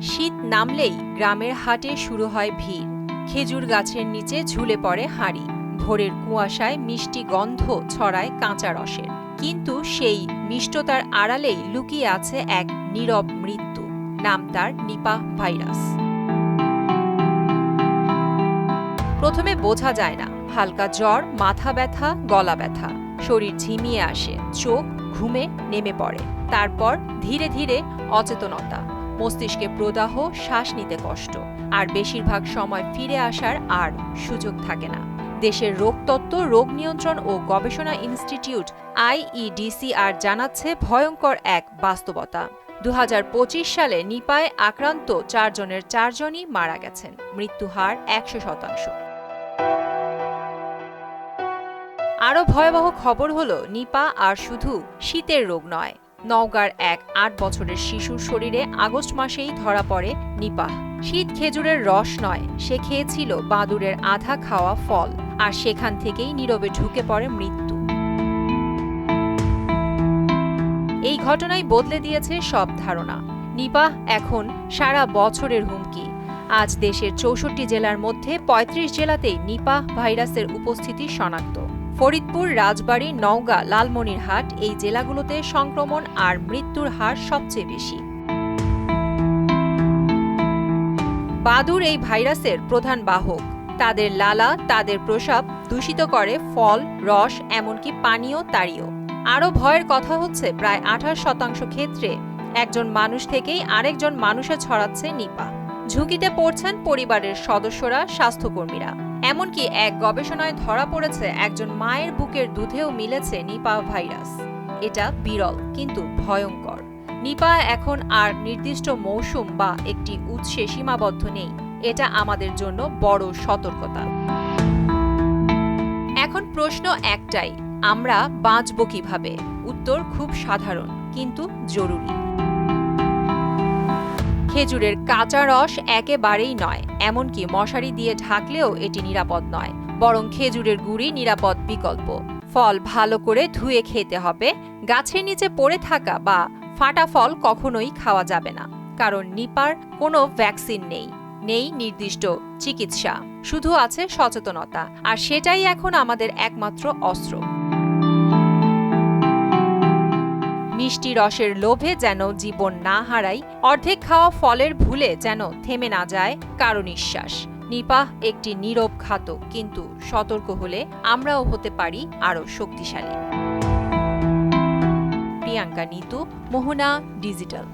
শীত নামলেই গ্রামের হাটে শুরু হয় ভিড়। খেজুর গাছের নিচে ঝুলে পড়ে হাঁড়ি। ভোরের কুয়াশায় মিষ্টি গন্ধ ছড়ায় কাঁচা রসের। কিন্তু সেই মিষ্টতার আড়ালেই লুকিয়ে আছে এক নীরব মৃত্যু। নাম তার নিপাহ ভাইরাস। প্রথমে বোঝা যায় না, হালকা জ্বর, মাথা ব্যথা, গলা ব্যথা, শরীর ঝিমিয়ে আসে, চোখ ঘুমে নেমে পড়ে। তারপর ধীরে ধীরে অচেতনতা, মস্তিষ্কে প্রদাহ, শ্বাস নিতে কষ্ট, আর বেশিরভাগ সময় ফিরে আসার আর সুযোগ থাকে না। দেশের রোগতত্ত্ব, রোগ নিয়ন্ত্রণ ও গবেষণা ইনস্টিটিউট IEDCR জানাচ্ছে ভয়ঙ্কর এক বাস্তবতা। 2025 সালে নিপায় আক্রান্ত 4 জনের 4 জনই মারা গেছেন। মৃত্যু হার 100%। আরও ভয়াবহ খবর হলো, নিপা আর শুধু শীতের রোগ নয়। নওগাঁর এক 8 বছরের শিশুর শরীরে আগস্ট মাসেই ধরা পড়ে নিপাহ। শীত খেজুরের রস নয়, সে খেয়েছিল বাদুড়ের আধা খাওয়া ফল, আর সেখান থেকেই নীরবে ঢুকে পড়ে মৃত্যু। এই ঘটনাই বদলে দিয়েছে সব ধারণা। নিপাহ এখন সারা বছরের হুমকি। আজ দেশের 64 জেলার মধ্যে 35 জেলাতেই নিপাহ ভাইরাসের উপস্থিতি শনাক্ত। ফরিদপুর, রাজবাড়ী, নওগাঁ, লালমনিরহাট এই জেলাগুলোতে সংক্রমণ আর মৃত্যুর হার সবচেয়ে বেশি। বাদুড় এই ভাইরাসের প্রধান বাহক। তাদের লালা, তাদের প্রস্রাব দূষিত করে ফল, রস, এমনকি পানীয় তাড়িও। আরও ভয়ের কথা হচ্ছে, প্রায় 28% ক্ষেত্রে একজন মানুষ থেকেই আরেকজন মানুষে ছড়াচ্ছে নিপাহ। ঝুঁকিতে পড়ছেন পরিবারের সদস্যরা, স্বাস্থ্যকর্মীরা। এমনকি এক গবেষণায় ধরা পড়েছে, একজন মায়ের বুকের দুধেও মিলেছে নিপাহ ভাইরাস। এটা বিরল কিন্তু ভয়ঙ্কর। নিপাহ এখন আর নির্দিষ্ট মৌসুম বা একটি উৎসে সীমাবদ্ধ নেই। এটা আমাদের জন্য বড় সতর্কতা। এখন প্রশ্ন একটাই, আমরা বাঁচব কিভাবে? উত্তর খুব সাধারণ কিন্তু জরুরি। খেজুরের কাঁচা রস একেবারেই নয়, এমনকি মশারি দিয়ে ঢাকলেও এটি নিরাপদ নয়। বরং খেজুরের গুঁড়ি নিরাপদ বিকল্প। ফল ভালো করে ধুয়ে খেতে হবে। গাছের নিচে পড়ে থাকা বা ফাটা ফল কখনোই খাওয়া যাবে না, কারণ নিপার কোনো ভ্যাকসিন নেই, নেই নির্দিষ্ট চিকিৎসা, শুধু আছে সচেতনতা। আর সেটাই এখন আমাদের একমাত্র অস্ত্র। মিষ্টি রসের লোভে যেন জীবন না হারাই, অর্ধেক খাওয়া ফলের ভুলে যেন থেমে না যায় কারো নিঃশ্বাস। নিপাহ একটি নীরব ঘাতক, কিন্তু সতর্ক হলে আমরাও হতে পারি আরও শক্তিশালী। প্রিয়াঙ্কা নিতু, মোহনা ডিজিটাল।